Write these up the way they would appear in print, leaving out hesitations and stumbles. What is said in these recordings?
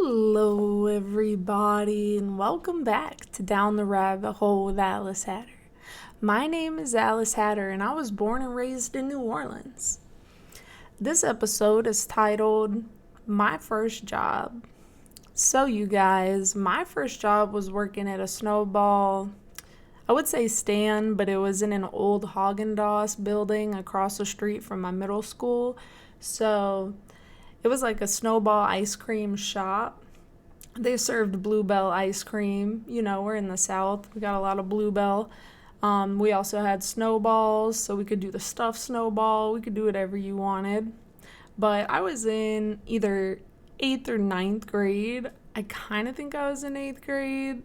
Hello, everybody, and welcome back to Down the Rabbit Hole with Alice Hatter. My name is Alice Hatter, and I was born and raised in New Orleans. This episode is titled My First Job. So, you guys, my first job was working at a snowball, I would say stand, but it was in an old Haagen-Dazs building across the street from my middle school. So it was like a snowball ice cream shop. They served Bluebell ice cream. You know, we're in the South. We got a lot of Bluebell. We also had snowballs, so we could do the stuffed snowball. We could do whatever you wanted. But I was in either 8th or 9th grade. I kind of think I was in 8th grade.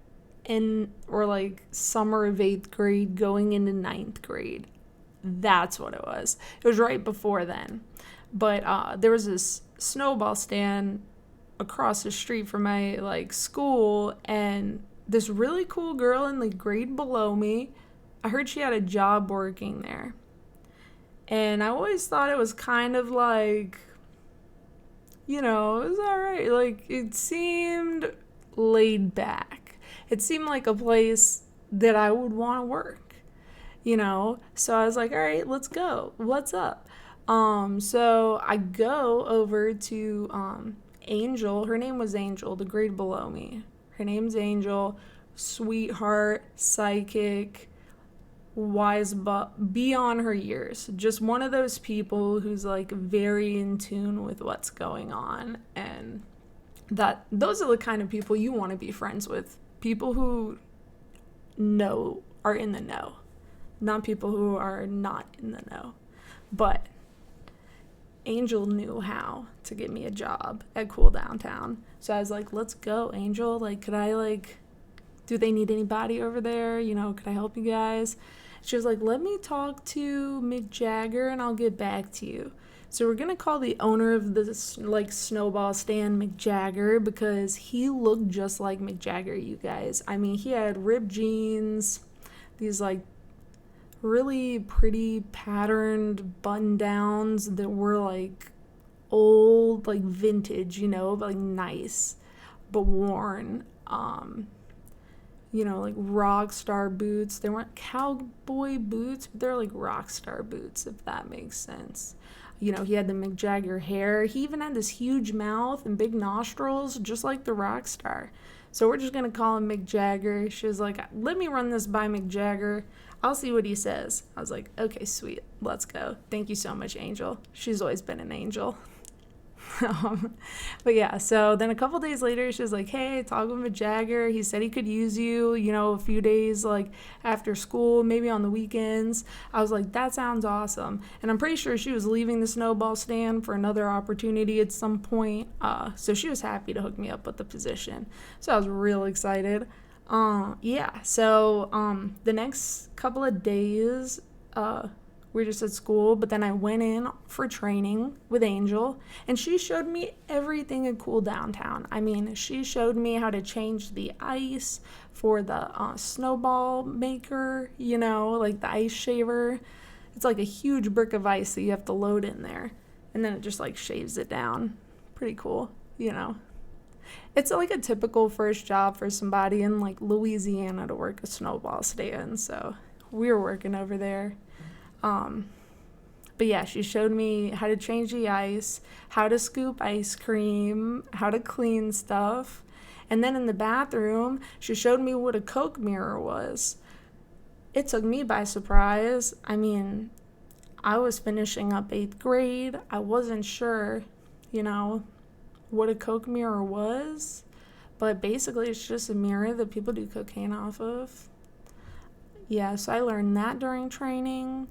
Or like summer of 8th grade going into 9th grade. That's what it was. It was right before then. But there was this snowball stand across the street from my school, and this really cool girl in the grade below me, I heard she had a job working there. And I always thought it was kind of like, it was alright. Like, it seemed laid back. It seemed like a place that I would want to work, So I was like, all right, let's go. What's up? So I go over to Angel. Her name was Angel, the grade below me. Her name's Angel, sweetheart, psychic, wise but beyond her years. Just one of those people who's like very in tune with what's going on, and those are the kind of people you want to be friends with. People who are in the know, not people who are not in the know. But Angel knew how to get me a job at Cool Downtown. So I was like, let's go, Angel. Could I, do they need anybody over there? Could I help you guys? She was like, let me talk to Mick Jagger and I'll get back to you. So we're going to call the owner of the, snowball stand Mick Jagger, because he looked just like Mick Jagger, you guys. I mean, he had ripped jeans, these, really pretty patterned button-downs that were, old, vintage, nice, but worn. Rock star boots. They weren't cowboy boots, but they're, rock star boots, if that makes sense. He had the Mick Jagger hair. He even had this huge mouth and big nostrils, just like the rock star. So we're just going to call him Mick Jagger. She was like, let me run this by Mick Jagger. I'll see what he says. I was like, okay, sweet. Let's go. Thank you so much, Angel. She's always been an angel. But yeah, so then a couple days later, she was like, hey, talk with Mick Jagger. He said he could use you, a few days after school, maybe on the weekends. I was like, that sounds awesome. And I'm pretty sure she was leaving the snowball stand for another opportunity at some point. So she was happy to hook me up with the position. So I was real excited. So the next couple of days, we were just at school, but then I went in for training with Angel, and she showed me everything at Cool Downtown. I mean, she showed me how to change the ice for the snowball maker, the ice shaver. It's like a huge brick of ice that you have to load in there, and then it just shaves it down. Pretty cool, It's a typical first job for somebody in Louisiana to work a snowball stand, so we were working over there. But yeah, she showed me how to change the ice, how to scoop ice cream, how to clean stuff. And then in the bathroom, she showed me what a Coke mirror was. It took me by surprise. I mean, I was finishing up 8th grade. I wasn't sure, what a Coke mirror was. But basically, it's just a mirror that people do cocaine off of. Yeah, so I learned that during training.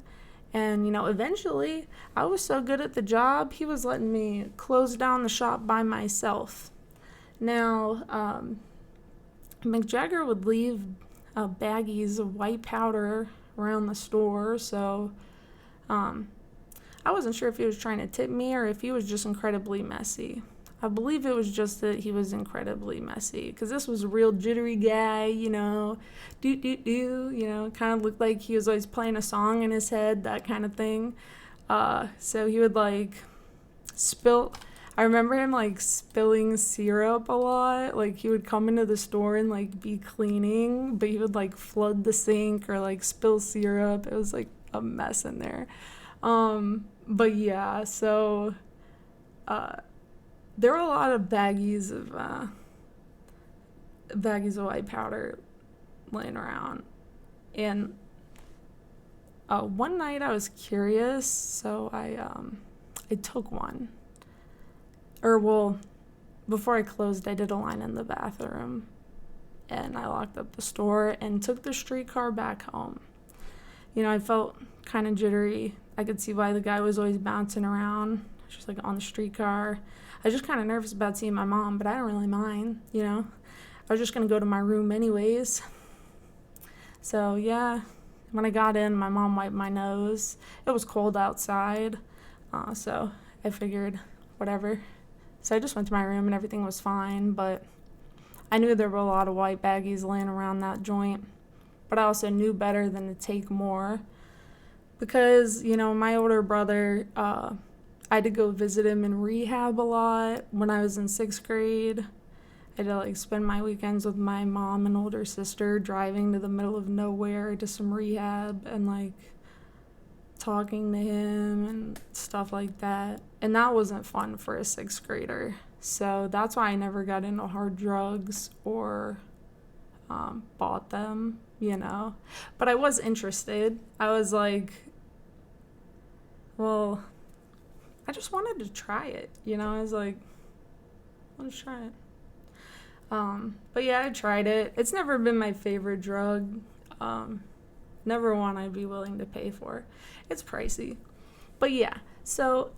And, eventually, I was so good at the job, he was letting me close down the shop by myself. Now, Mick Jagger would leave baggies of white powder around the store, so I wasn't sure if he was trying to tip me or if he was just incredibly messy. I believe it was just that he was incredibly messy, because this was a real jittery guy, kind of looked like he was always playing a song in his head, that kind of thing. So he would spill, I remember him like spilling syrup a lot. Like he would come into the store and like be cleaning, but he would like flood the sink or like spill syrup. It was like a mess in there. But yeah, so there were a lot of baggies of white powder laying around. And one night I was curious, so I took one. Before I closed, I did a line in the bathroom, and I locked up the store and took the streetcar back home. You know, I felt kind of jittery. I could see why the guy was always bouncing around, just like on the streetcar. I was just kind of nervous about seeing my mom, but I don't really mind, you know. I was just going to go to my room anyways. So, yeah, when I got in, my mom wiped my nose. It was cold outside, so I figured whatever. So I just went to my room and everything was fine, but I knew there were a lot of white baggies laying around that joint. But I also knew better than to take more because, you know, my older brother, I had to go visit him in rehab a lot when I was in 6th grade. I had to like spend my weekends with my mom and older sister driving to the middle of nowhere to some rehab and like talking to him and stuff like that. And that wasn't fun for a 6th grader. So that's why I never got into hard drugs or bought them, you know. But I was interested. I was like, well, I just wanted to try it, you know. I was like, let's try it. But yeah, I tried it. It's never been my favorite drug. Never one I'd be willing to pay for. It's pricey. But yeah, so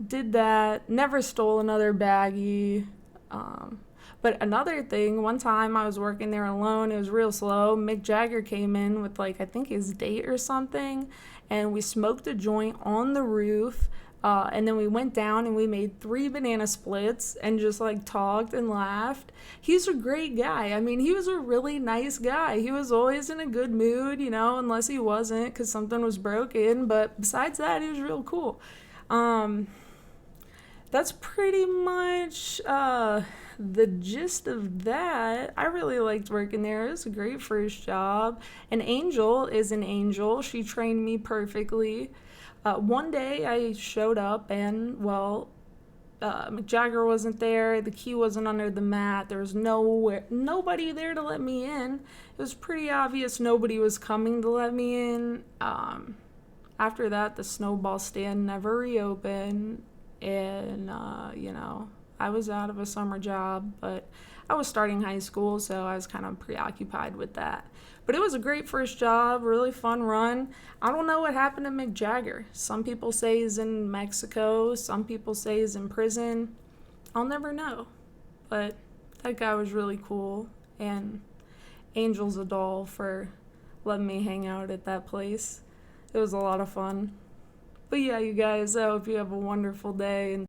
did that. Never stole another baggie. But another thing, one time I was working there alone. It was real slow. Mick Jagger came in with like, I think his date or something. And we smoked a joint on the roof. And then we went down and we made 3 banana splits and just like talked and laughed. He's a great guy. I mean, he was a really nice guy. He was always in a good mood, you know, unless he wasn't because something was broken. But besides that, he was real cool. That's pretty much the gist of that. I really liked working there. It was a great first job. An angel is an angel. She trained me perfectly. One day I showed up and, well, Mick Jagger wasn't there. The key wasn't under the mat. There was nobody there to let me in. It was pretty obvious nobody was coming to let me in. After that, the snowball stand never reopened. And, you know, I was out of a summer job, but I was starting high school, so I was kind of preoccupied with that. But it was a great first job, really fun run. I don't know what happened to Mick Jagger. Some people say he's in Mexico. Some people say he's in prison. I'll never know. But that guy was really cool. And Angel's a doll for letting me hang out at that place. It was a lot of fun. But yeah, you guys, I hope you have a wonderful day. And